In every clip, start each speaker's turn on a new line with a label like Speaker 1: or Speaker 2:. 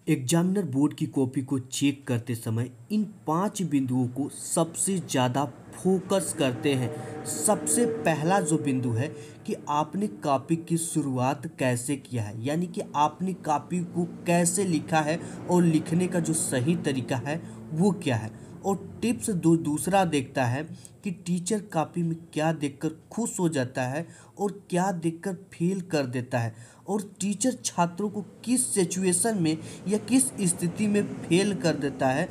Speaker 1: Examiner board की copy को check करते समय इन 5 बिंदुओं को सबसे ज़्यादा फोकस करते हैं। सबसे पहला जो बिंदु है कि आपने कॉपी की शुरुआत कैसे किया है, यानी कि आपने कॉपी को कैसे लिखा है और लिखने का जो सही तरीका है वो क्या है। और टिप्स दूसरा देखता है कि टीचर कॉपी में क्या देखकर खुश हो जाता है और क्या देखकर फेल कर देता है, और टीचर छात्रों को किस सिचुएशन में या किस स्थिति में फेल कर देता है।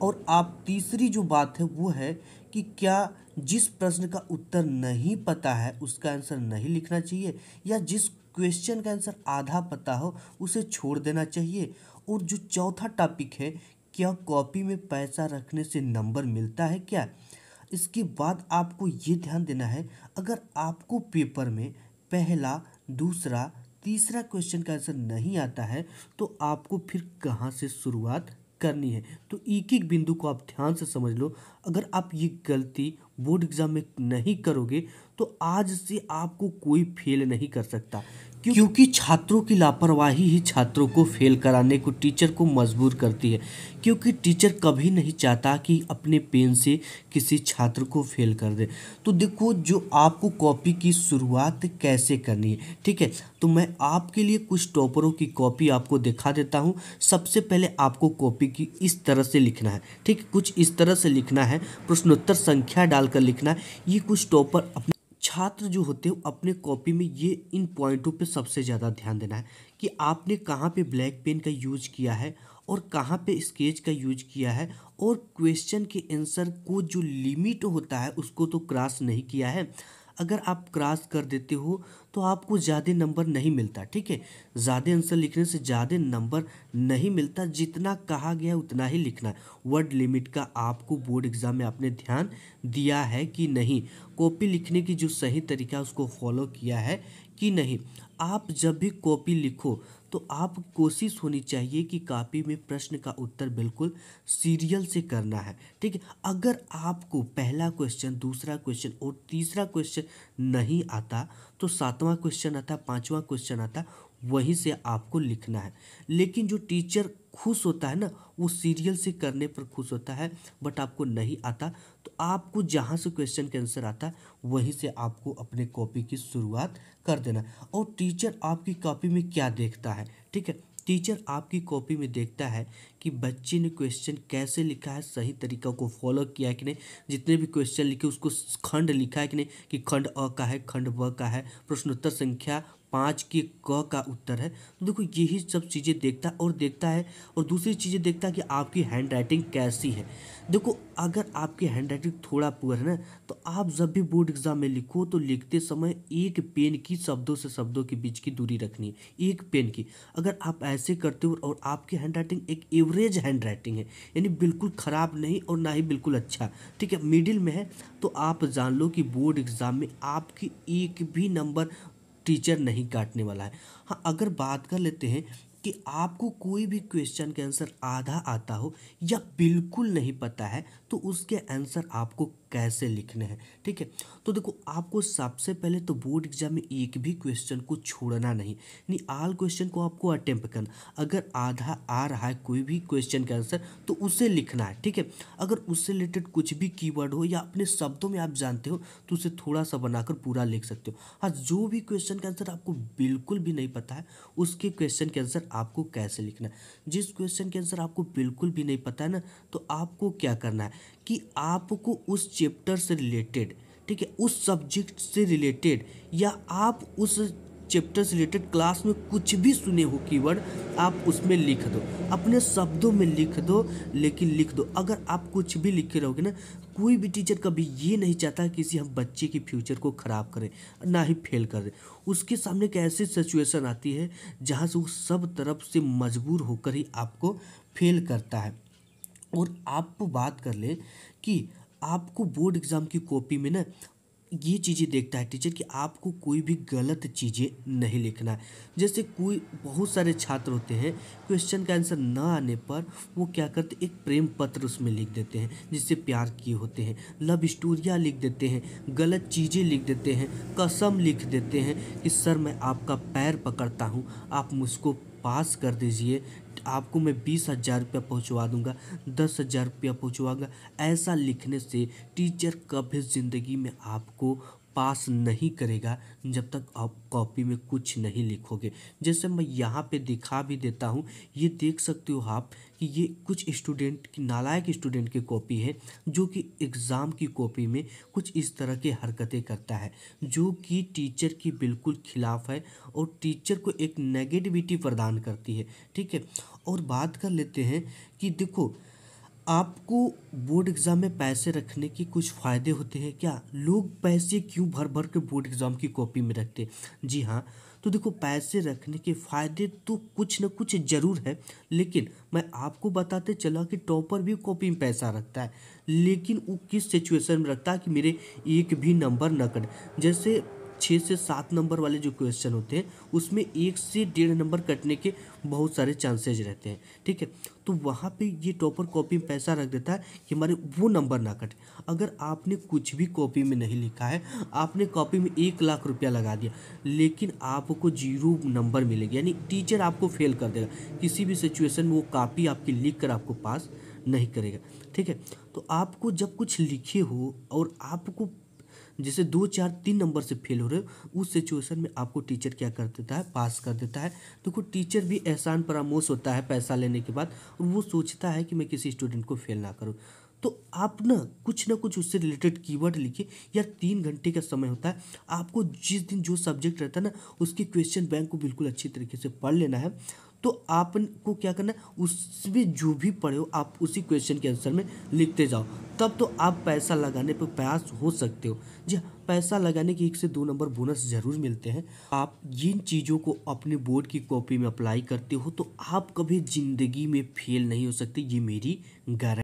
Speaker 1: और आप तीसरी जो बात है वो है कि क्या जिस प्रश्न का उत्तर नहीं पता है उसका आंसर नहीं लिखना चाहिए, या जिस क्वेश्चन का आंसर आधा पता हो उसे छोड़ देना चाहिए। और जो चौथा टॉपिक है, क्या कॉपी में पैसा रखने से नंबर मिलता है क्या। इसके बाद आपको ये ध्यान देना है, अगर आपको पेपर में पहला, दूसरा, तीसरा क्वेश्चन का आंसर नहीं आता है तो आपको फिर कहाँ से शुरुआत करनी है। तो एक एक बिंदु को आप ध्यान से समझ लो। अगर आप ये गलती बोर्ड एग्जाम में नहीं करोगे तो आज से आपको कोई फेल नहीं कर सकता, क्योंकि छात्रों की लापरवाही ही छात्रों को फेल कराने को, टीचर को मजबूर करती है। क्योंकि टीचर कभी नहीं चाहता कि अपने पेन से किसी छात्र को फेल कर दे। तो देखो, जो आपको कॉपी की शुरुआत कैसे करनी है, ठीक है, तो मैं आपके लिए कुछ टॉपरों की कॉपी आपको दिखा देता हूँ। सबसे पहले आपको कॉपी की इस तरह से लिखना है, ठीक है, कुछ इस तरह से लिखना है, प्रश्नोत्तर संख्या डालकर लिखना है। ये कुछ टॉपर अपने छात्र जो होते हैं अपने कॉपी में ये इन पॉइंटों पे सबसे ज़्यादा ध्यान देना है कि आपने कहाँ पे ब्लैक पेन का यूज किया है और कहाँ पे स्केच का यूज किया है, और क्वेश्चन के आंसर को जो लिमिट होता है उसको तो क्रॉस नहीं किया है। अगर आप क्रॉस कर देते हो तो आपको ज़्यादा नंबर नहीं मिलता, ठीक है। ज़्यादा आंसर लिखने से ज़्यादा नंबर नहीं मिलता, जितना कहा गया उतना ही लिखना है। वर्ड लिमिट का आपको बोर्ड एग्जाम में आपने ध्यान दिया है कि नहीं, कॉपी लिखने की जो सही तरीका है उसको फॉलो किया है कि नहीं। आप जब भी कॉपी लिखो तो आप कोशिश होनी चाहिए कि कॉपी में प्रश्न का उत्तर बिल्कुल सीरियल से करना है, ठीक है। अगर आपको पहला क्वेश्चन, दूसरा क्वेश्चन और तीसरा क्वेश्चन नहीं आता तो सातवां क्वेश्चन आता, पांचवा क्वेश्चन आता, वहीं से आपको लिखना है। लेकिन जो टीचर खुश होता है ना, वो सीरियल से करने पर खुश होता है, बट आपको नहीं आता तो आपको जहाँ से क्वेश्चन का आंसर आता है वहीं से आपको अपने कॉपी की शुरुआत कर देना। और टीचर आपकी कॉपी में क्या देखता है, ठीक है, टीचर आपकी कॉपी में देखता है कि बच्चे ने क्वेश्चन कैसे लिखा है, सही तरीका को फॉलो किया है कि नहीं, जितने भी क्वेश्चन लिखे उसको खंड लिखा है कि नहीं, कि खंड अ का है, खंड ब का है, प्रश्नोत्तर संख्या 5 के क का उत्तर है। तो देखो, यही सब चीज़ें देखता है। और दूसरी चीज़ें देखता है कि आपकी हैंड राइटिंग कैसी है। देखो, अगर आपकी हैंड राइटिंग थोड़ा पुअर है ना, तो आप जब भी बोर्ड एग्जाम में लिखो तो लिखते समय एक पेन की शब्दों से शब्दों के बीच की दूरी रखनी है, एक पेन की। अगर आप ऐसे करते हो और आपकी हैंड राइटिंग एक एवरेज हैंड राइटिंग है, यानी बिल्कुल ख़राब नहीं और ना ही बिल्कुल अच्छा, ठीक है, मिडिल में है, तो आप जान लो कि बोर्ड एग्ज़ाम में आपकी एक भी नंबर टीचर नहीं काटने वाला है। हाँ, अगर बात कर लेते हैं कि आपको कोई भी क्वेश्चन का आंसर आधा आता हो या बिल्कुल नहीं पता है तो उसके आंसर आपको कैसे लिखने हैं, ठीक है। तो देखो, आपको सबसे पहले तो बोर्ड एग्जाम में एक भी क्वेश्चन को छोड़ना नहीं ऑल क्वेश्चन को आपको अटेम्प्ट करना। अगर आधा आ रहा है कोई भी क्वेश्चन का आंसर तो उसे लिखना है, ठीक है। अगर उससे रिलेटेड कुछ भी कीवर्ड हो या अपने शब्दों में आप जानते हो तो उसे थोड़ा सा बनाकर पूरा लिख सकते हो। हाँ, जो भी क्वेश्चन का आंसर आपको बिल्कुल भी नहीं पता है उसके क्वेश्चन के आंसर आपको कैसे लिखना है। जिस क्वेश्चन के आंसर आपको बिल्कुल भी नहीं पता है ना, तो आपको क्या करना है कि आपको उस चैप्टर से रिलेटेड, ठीक है, उस सब्जेक्ट से रिलेटेड, या आप उस चैप्टर से रिलेटेड क्लास में कुछ भी सुने हो कीवर्ड, आप उसमें लिख दो, अपने शब्दों में लिख दो, लेकिन लिख दो। अगर आप कुछ भी लिखे रहोगे ना, कोई भी टीचर कभी ये नहीं चाहता किसी हम बच्चे के फ्यूचर को ख़राब करे, ना ही फेल कर दे। उसके सामने एक ऐसी सिचुएशन आती है जहाँ से वो सब तरफ से मजबूर होकर ही आपको फेल करता है। और आप बात कर ले कि आपको बोर्ड एग्ज़ाम की कॉपी में ना ये चीज़ें देखता है टीचर कि आपको कोई भी गलत चीज़ें नहीं लिखना है। जैसे कोई बहुत सारे छात्र होते हैं, क्वेश्चन का आंसर ना आने पर वो क्या करते, एक प्रेम पत्र उसमें लिख देते हैं जिससे प्यार किए होते हैं, लव स्टोरियाँ लिख देते हैं, गलत चीज़ें लिख देते हैं, कसम लिख देते हैं कि सर मैं आपका पैर पकड़ता हूँ, आप मुझको पास कर दीजिए, आपको मैं 20,000 रुपया पहुँचवा दूंगा, 10,000 रुपया पहुँचवाऊंगा। ऐसा लिखने से टीचर कभी ज़िंदगी में आपको पास नहीं करेगा जब तक आप कॉपी में कुछ नहीं लिखोगे। जैसे मैं यहाँ पे दिखा भी देता हूँ, ये देख सकते हो आप कि ये कुछ स्टूडेंट की, नालायक स्टूडेंट की कॉपी है, जो कि एग्ज़ाम की कॉपी में कुछ इस तरह की हरकतें करता है, जो कि टीचर की बिल्कुल खिलाफ है और टीचर को एक नेगेटिविटी प्रदान करती है। ठीक है, और बात कर लेते हैं कि देखो, आपको बोर्ड एग्ज़ाम में पैसे रखने के कुछ फ़ायदे होते हैं क्या? लोग पैसे क्यों भर भर के बोर्ड एग्ज़ाम की कॉपी में रखते हैं? जी हाँ, तो देखो, पैसे रखने के फ़ायदे तो कुछ न कुछ ज़रूर है, लेकिन मैं आपको बताते चला कि टॉपर भी कॉपी में पैसा रखता है, लेकिन वो किस सिचुएशन में रखता है कि मेरे एक भी नंबर न कटे। जैसे 6 से 7 नंबर वाले जो क्वेश्चन होते हैं, उसमें 1 से 1.5 नंबर कटने के बहुत सारे चांसेज रहते हैं। ठीक है, तो वहाँ पे ये टॉपर कॉपी में पैसा रख देता है कि हमारे वो नंबर ना कटे। अगर आपने कुछ भी कॉपी में नहीं लिखा है, आपने कॉपी में 1 लाख रुपया लगा दिया, लेकिन आपको 0 नंबर मिलेगा, यानी टीचर आपको फेल कर देगा। किसी भी सिचुएशन में वो कॉपी आपकी लिख कर आपको पास नहीं करेगा। ठीक है, तो आपको जब कुछ लिखे हो और आपको जैसे 2, 4, 3 नंबर से फेल हो रहे हो, उस सिचुएशन में आपको टीचर क्या कर देता है? पास कर देता है। देखो, टीचर भी एहसान फरामोश होता है पैसा लेने के बाद, और वो सोचता है कि मैं किसी स्टूडेंट को फेल ना करूँ। तो आप ना कुछ उससे रिलेटेड कीवर्ड लिखिए। यार, 3 घंटे का समय होता है, आपको जिस दिन जो सब्जेक्ट रहता है ना, उसके क्वेश्चन बैंक को बिल्कुल अच्छी तरीके से पढ़ लेना है। तो आपको क्या करना है, उसमें जो भी पढ़े हो आप उसी क्वेश्चन के आंसर में लिखते जाओ, तब तो आप पैसा लगाने पर पास हो सकते हो। जी हाँ, पैसा लगाने के 1 से 2 नंबर बोनस ज़रूर मिलते हैं। आप जिन चीज़ों को अपने बोर्ड की कॉपी में अप्लाई करते हो, तो आप कभी ज़िंदगी में फेल नहीं हो सकते, ये मेरी गारंटी।